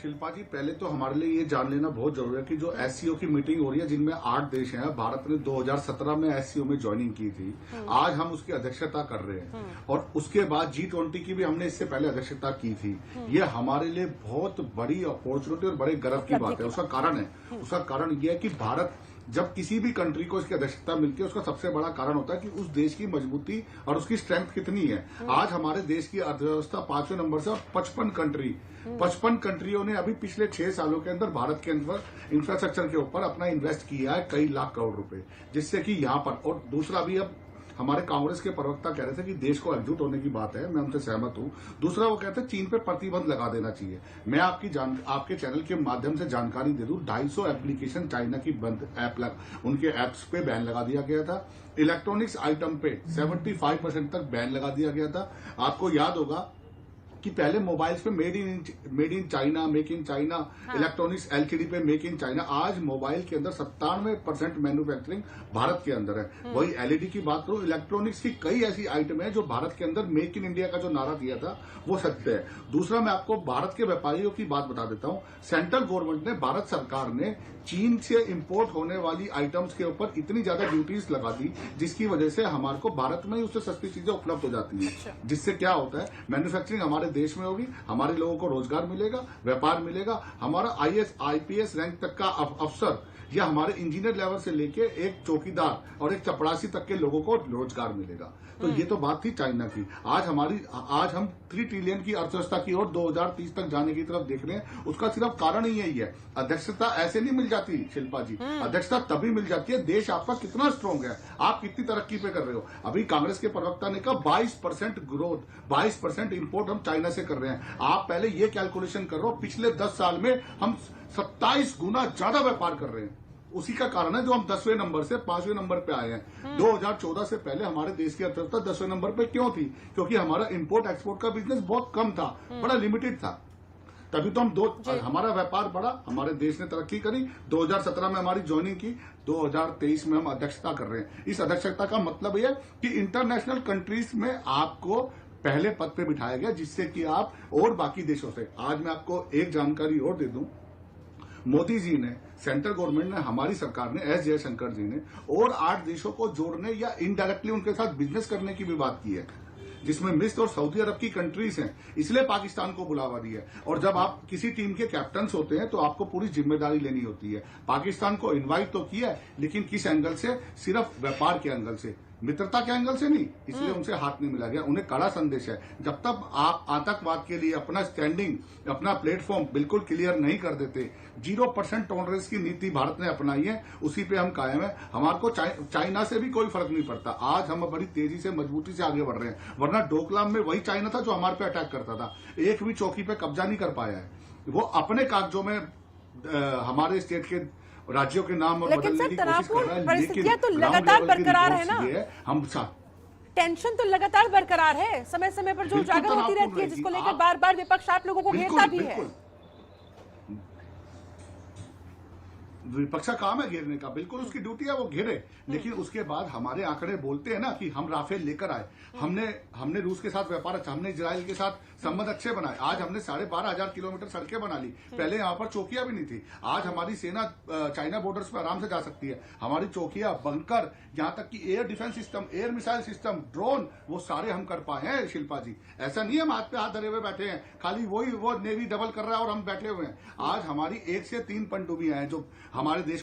शिल्पा जी, पहले तो हमारे लिए ये जान लेना बहुत जरूरी है कि जो एससीओ की मीटिंग हो रही है जिनमें 8 देश हैं, भारत ने 2017 में एससीओ में ज्वाइनिंग की थी। आज हम उसकी अध्यक्षता कर रहे हैं और उसके बाद G20 की भी हमने इससे पहले अध्यक्षता की थी। ये हमारे लिए बहुत बड़ी अपॉर्चुनिटी और बड़े गर्व की बात है। उसका कारण यह है कि भारत जब किसी भी कंट्री को इसकी अध्यक्षता मिलती है, उसका सबसे बड़ा कारण होता है कि उस देश की मजबूती और उसकी स्ट्रेंथ कितनी है। आज हमारे देश की अर्थव्यवस्था 5वें नंबर से और 55 कंट्रियों ने अभी पिछले 6 सालों के अंदर भारत के अंदर इंफ्रास्ट्रक्चर के ऊपर अपना इन्वेस्ट किया है कई लाख करोड़ रुपए, जिससे कि यहाँ पर और दूसरा भी अब हमारे कांग्रेस के प्रवक्ता कह रहे थे कि देश को एकजुट होने की बात है, मैं उनसे सहमत हूं। दूसरा वो कहते हैं चीन पे प्रतिबंध लगा देना चाहिए। मैं आपके चैनल के माध्यम से जानकारी दे दूं, 250 एप्लीकेशन चाइना की बंद उनके एप्स पे बैन लगा दिया गया था। इलेक्ट्रॉनिक्स आइटम पे 75% तक बैन लगा दिया गया था। आपको याद होगा कि पहले मोबाइल्स पे make in China, make in China, electronics LCD पे मेक इन चाइना। आज मोबाइल के अंदर 97% मैन्युफैक्चरिंग भारत के अंदर है। वही एलईडी की बात करूं, इलेक्ट्रॉनिक्स की कई ऐसी आइटम है जो भारत के अंदर मेक इन इंडिया का जो नारा दिया था वो सत्य है। दूसरा, मैं आपको भारत के व्यापारियों की बात बता देता हूं। सेंट्रल गवर्नमेंट ने, भारत सरकार ने चीन से इंपोर्ट होने वाली आइटम्स के ऊपर इतनी ज्यादा ड्यूटीज लगा दी जिसकी वजह से हमारे को भारत में ही उससे सस्ती चीजें उपलब्ध हो जाती हैं। जिससे क्या होता है, मैन्युफैक्चरिंग हमारे देश में होगी, हमारे लोगों को रोजगार मिलेगा, व्यापार मिलेगा, हमारा आईएएस आईपीएस रैंक तक का अफसर या हमारे इंजीनियर लेवल से लेके एक चौकीदार और एक चपरासी तक के लोगों को रोजगार मिलेगा। तो ये तो बात थी चाइना की। आज हम 3 ट्रिलियन की अर्थव्यवस्था की ओर 2030 तक जाने की तरफ देख रहे हैं। उसका सिर्फ कारण ही यही है। अध्यक्षता ऐसे नहीं मिल जाती शिल्पा जी, अध्यक्षता तभी मिल जाती है देश आपका कितना स्ट्रांग है, आप कितनी तरक्की पे कर रहे हो। अभी कांग्रेस के प्रवक्ता ने कहा 22% ग्रोथ, 22% इंपोर्ट हम चाइना से कर रहे हैं। आप पहले ये कैलकुलेशन कर रहे हो, पिछले 10 साल में हम 27 गुना ज्यादा व्यापार कर रहे हैं। उसी का कारण है जो हम 10वें नंबर से 5वें नंबर पे आए हैं। 2014 से पहले हमारे देश की अर्थव्यवस्था 10वें नंबर पे क्यों थी? क्योंकि हमारा इंपोर्ट एक्सपोर्ट का बिजनेस बहुत कम था, बड़ा लिमिटेड था। तभी तो हमारा व्यापार बढ़ा, हमारे देश ने तरक्की करी। 2017 में हमारी ज्वाइनिंग की, 2023 में हम अध्यक्षता कर रहे हैं। इस अध्यक्षता का मतलब यह कि इंटरनेशनल कंट्रीज में आपको पहले पद पे बिठाया गया, जिससे कि आप और बाकी देशों से। आज मैं आपको एक जानकारी और दे दूं, मोदी जी ने, सेंट्रल गवर्नमेंट ने, हमारी सरकार ने, एस जयशंकर जी ने और 8 देशों को जोड़ने या इनडायरेक्टली उनके साथ बिजनेस करने की भी बात की है, जिसमें मिस्र और सऊदी अरब की कंट्रीज हैं। इसलिए पाकिस्तान को बुलावा दी है। और जब आप किसी टीम के कैप्टन होते हैं तो आपको पूरी जिम्मेदारी लेनी होती है। पाकिस्तान को इनवाइट तो किया है, लेकिन किस एंगल से? सिर्फ व्यापार के एंगल से, मित्रता के एंगल से नहीं। इसलिए उनसे हाथ नहीं मिला गया। उन्हें कड़ा संदेश है, जब तक आप आतंकवाद के लिए अपना स्टैंडिंग, अपना प्लेटफॉर्म बिल्कुल क्लियर नहीं कर देते, 0% टॉलरेंस की नीति भारत ने अपनाई है, उसी पे हम कायम है। हमारे को चाइना से भी कोई फर्क नहीं पड़ता। आज हम बड़ी तेजी से, मजबूती से आगे बढ़ रहे हैं। वरना डोकलाम में वही चाइना था जो हमारे पे अटैक करता था। एक भी चौकी पे कब्जा नहीं कर पाया है। वो अपने कागजों में हमारे स्टेट के, राज्यों के नाम और बदलने की कोशिश कर रहा है। परिस्थितियां तो लगातार बरकरार है ना, हम टेंशन तो लगातार बरकरार है। समय समय पर जो उजागर होती रहती है, जिसको लेकर बार बार विपक्ष आप लोगों को घेरता भी है। विपक्ष का काम है घेरने का, बिल्कुल उसकी ड्यूटी है, वो घेरे। लेकिन उसके बाद हमारे आंकड़े बोलते हैं ना कि हम राफेल लेकर आए, हमने रूस के साथ व्यापार अच्छा, हमने इजराइल के साथ संबंध अच्छे बनाए। आज हमने 12,500 किलोमीटर सड़कें बना ली। पहले यहाँ पर चौकियां भी नहीं थी। आज हमारी सेना चाइना बॉर्डर्स पर आराम से जा सकती है। हमारी चौकियां, बंकर, यहाँ तक कि air defence system, air missile system, drone, वो सारे हम कर पाए हैं शिल्पा जी। ऐसा नहीं है हम हाथ पे हाथ धरे हुए बैठे हैं, खाली वो नेवी डबल कर रहा है और हम बैठे हुए हैं। आज हमारी 1 से 3 पनडुब्बियां हैं जो हमारे देश